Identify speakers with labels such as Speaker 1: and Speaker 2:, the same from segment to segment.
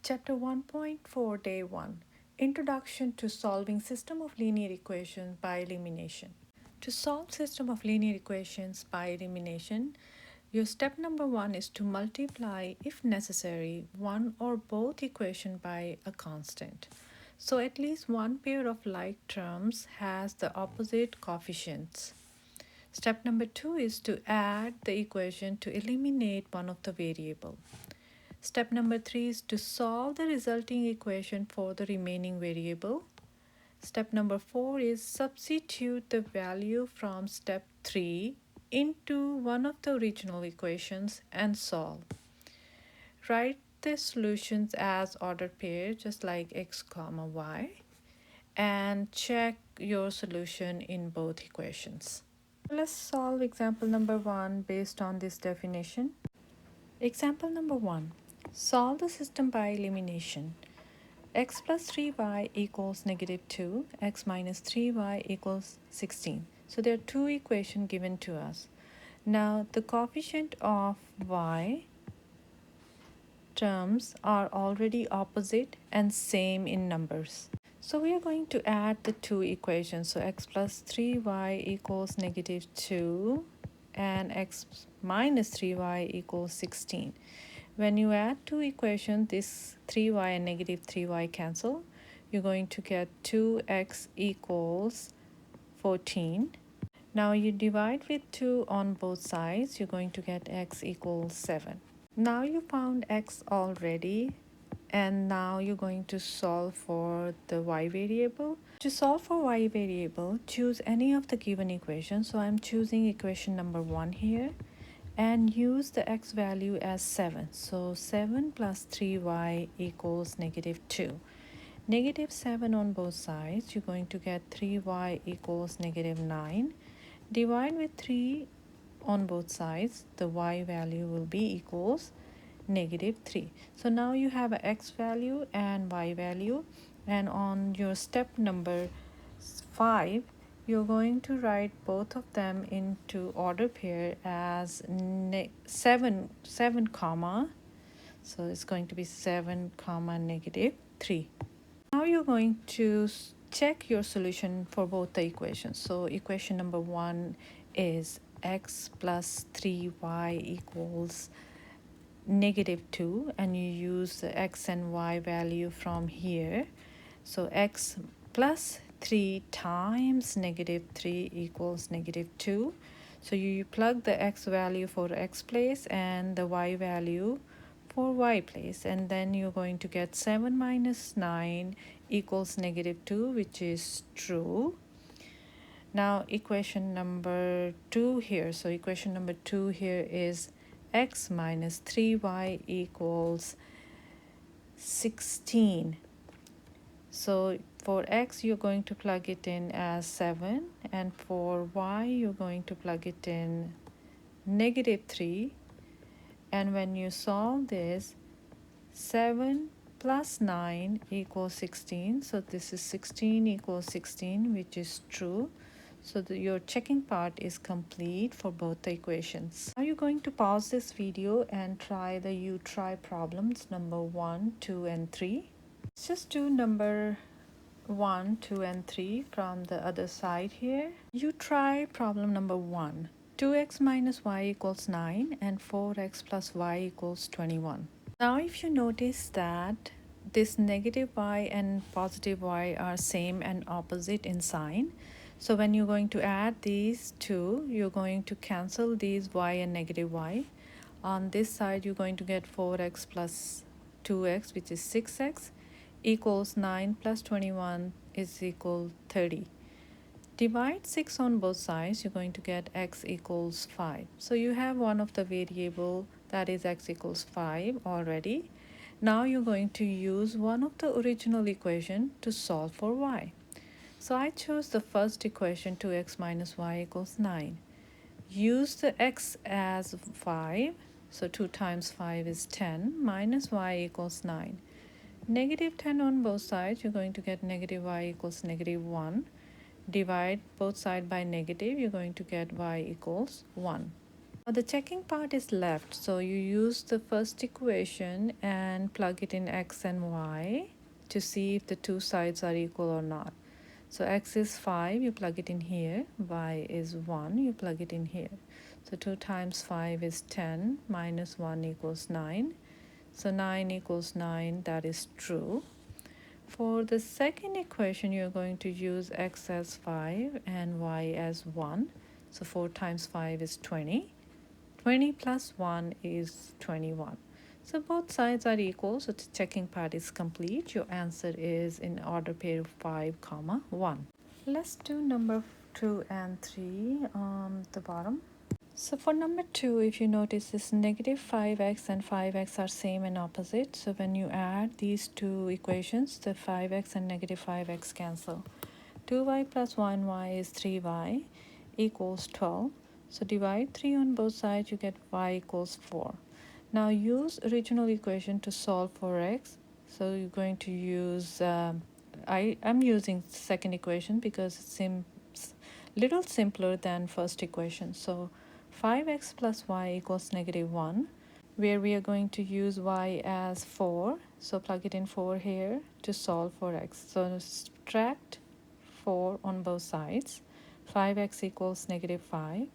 Speaker 1: Chapter 1.4 Day 1 Introduction to Solving System of Linear Equations by Elimination. To solve system of linear equations by elimination, your step number 1 is to multiply, if necessary, one or both equation by a constant. So at least one pair of like terms has the opposite coefficients. Step number 2 is to add the equation to eliminate one of the variable. Step number 3 is to solve the resulting equation for the remaining variable. Step number 4 is substitute the value from step 3 into one of the original equations and solve. Write the solutions as ordered pair, just like x comma y, and check your solution in both equations. Let's solve example number 1 based on this definition. Example number 1. Solve the system by elimination. X plus 3y equals negative 2, x minus 3y equals 16. So there are two equations given to us. Now the coefficient of y terms are already opposite and same in numbers. So we are going to add the two equations. So x plus 3y equals negative 2 and x minus 3y equals 16. When you add two equations, this 3y and negative 3y cancel. You're going to get 2x equals 14. Now you divide with 2 on both sides. You're going to get x equals 7. Now you found x already, and now you're going to solve for the y variable. To solve for y variable, choose any of the given equations. So I'm choosing equation number 1 here. And use the x value as 7. So 7 plus 3y equals negative 2. Negative 7 on both sides, you're going to get 3y equals negative 9. Divide with 3 on both sides, the y value will be equals negative 3. So now you have an x value and y value. And on your step number 5, you're going to write both of them into order pair as 7 comma. So it's going to be 7 comma negative 3. Now you're going to check your solution for both the equations. So equation number 1 is x plus 3y equals negative 2, and you use the x and y value from here. So x plus 3 times negative 3 equals negative 2. So you plug the x value for x place and the y value for y place, and then you're going to get 7 minus 9 equals negative 2, which is true. Now equation number 2 here. So equation number 2 here is x minus 3y equals 16. So for x, you're going to plug it in as 7, and for y, you're going to plug it in negative 3. And when you solve this, 7 plus 9 equals 16. So this is 16 equals 16, which is true. So your checking part is complete for both the equations. Now you're going to pause this video and try the you try problems number 1, 2, and 3. Let's just do number 1, 2, and 3 from the other side here. You try problem number 1. 2x minus y equals 9 and 4x plus y equals 21. Now if you notice that this negative y and positive y are same and opposite in sign. So when you're going to add these two, you're going to cancel these y and negative y. On this side, you're going to get 4x plus 2x, which is 6x, equals 9 plus 21 is equal 30. Divide 6 on both sides, you're going to get x equals 5. So you have one of the variable that is x equals 5 already. Now you're going to use one of the original equation to solve for y. So I chose the first equation, 2x minus y equals 9. Use the x as 5. So 2 times 5 is 10 minus y equals 9. Negative 10 on both sides, you're going to get negative y equals negative 1. Divide both sides by negative, you're going to get y equals 1. The checking part is left, so you use the first equation and plug it in x and y to see if the two sides are equal or not. So x is 5, you plug it in here. Y is 1, you plug it in here. So 2 times 5 is 10, minus 1 equals 9. So 9 equals 9, that is true. For the second equation, you're going to use x as 5 and y as 1. So 4 times 5 is 20. 20 plus 1 is 21. So both sides are equal, so the checking part is complete. Your answer is in order pair 5, comma 1. Let's do number 2 and 3 on the bottom. So for number 2, if you notice, this negative 5x and 5x are same and opposite. So when you add these two equations, the 5x and negative 5x cancel. 2y plus 1y is 3y equals 12. So divide 3 on both sides, you get y equals 4. Now use original equation to solve for x. So you're going to use, I'm using second equation because it seems little simpler than first equation. So 5x plus y equals negative 1, where we are going to use y as 4. So plug it in 4 here to solve for x. So subtract 4 on both sides. 5x equals negative 5.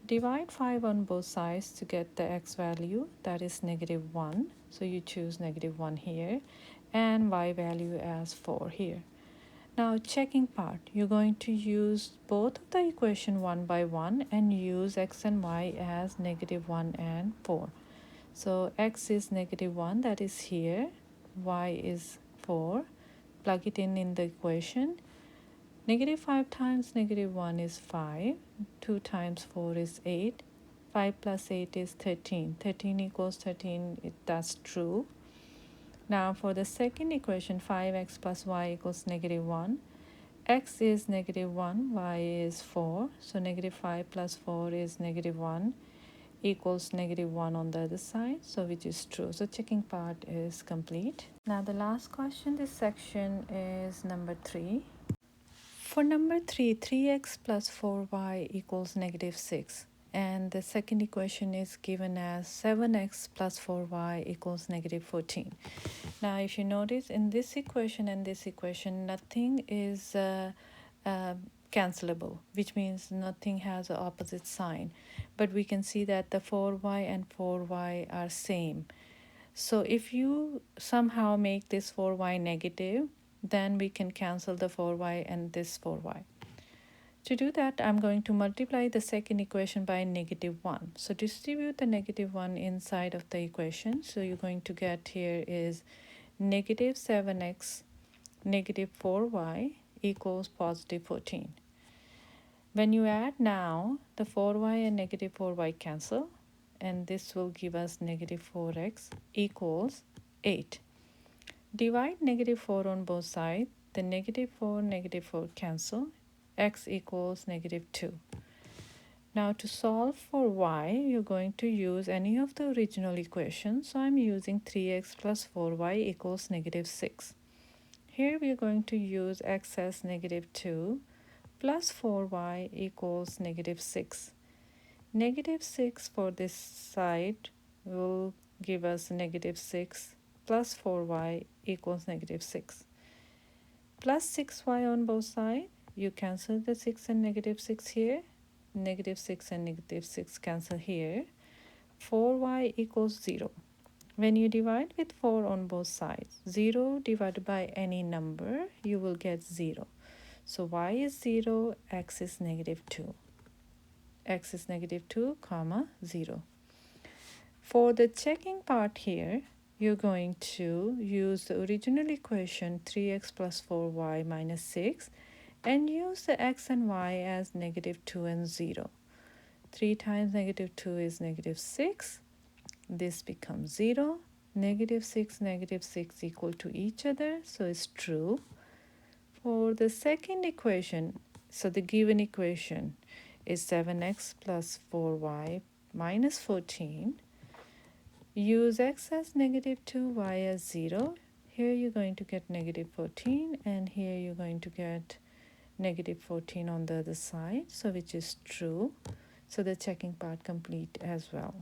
Speaker 1: Divide 5 on both sides to get the x value, that is negative 1. So you choose negative 1 here and y value as 4 here. Now checking part, you're going to use both of the equation one by one and use x and y as negative 1 and 4. So x is negative 1, that is here, y is 4. Plug it in the equation. Negative 5 times negative 1 is 5. 2 times 4 is 8. 5 plus 8 is 13. 13 equals 13, that's true. Now for the second equation, 5x plus y equals negative 1. X is negative 1, y is 4. So negative 5 plus 4 is negative 1 equals negative 1 on the other side, so which is true. So checking part is complete. Now the last question, this section is number 3. For number 3, 3x plus 4y equals negative 6. And the second equation is given as 7x plus 4y equals negative 14. Now, if you notice in this equation and this equation, nothing is cancelable, which means nothing has an opposite sign. But we can see that the 4y and 4y are same. So if you somehow make this 4y negative, then we can cancel the 4y and this 4y. To do that, I'm going to multiply the second equation by negative 1. So distribute the negative 1 inside of the equation. So you're going to get here is negative 7x negative 4y equals positive 14. When you add now, the 4y and negative 4y cancel, and this will give us negative 4x equals 8. Divide negative 4 on both sides. The negative 4 cancel. X equals negative 2. Now to solve for y, you're going to use any of the original equations. So I'm using 3x plus 4y equals negative 6. Here we are going to use x as negative 2 plus 4y equals negative 6. Negative 6 for this side will give us negative 6 plus 4y equals negative 6. Plus 6y on both sides. You cancel the 6 and negative 6 here. Negative 6 and negative 6 cancel here. 4y equals 0. When you divide with 4 on both sides, 0 divided by any number, you will get 0. So y is 0, x is negative 2. X is negative 2, comma 0. For the checking part here, you're going to use the original equation 3x plus 4y minus 6 and use the x and y as negative 2 and 0. 3 times negative 2 is negative 6. This becomes 0. Negative 6 equal to each other, so it's true. For the second equation, so the given equation is 7x plus 4y minus 14. Use x as negative 2, y as 0. Here you're going to get negative 14, and here you're going to get negative 14 on the other side, so which is true. So the checking part complete as well.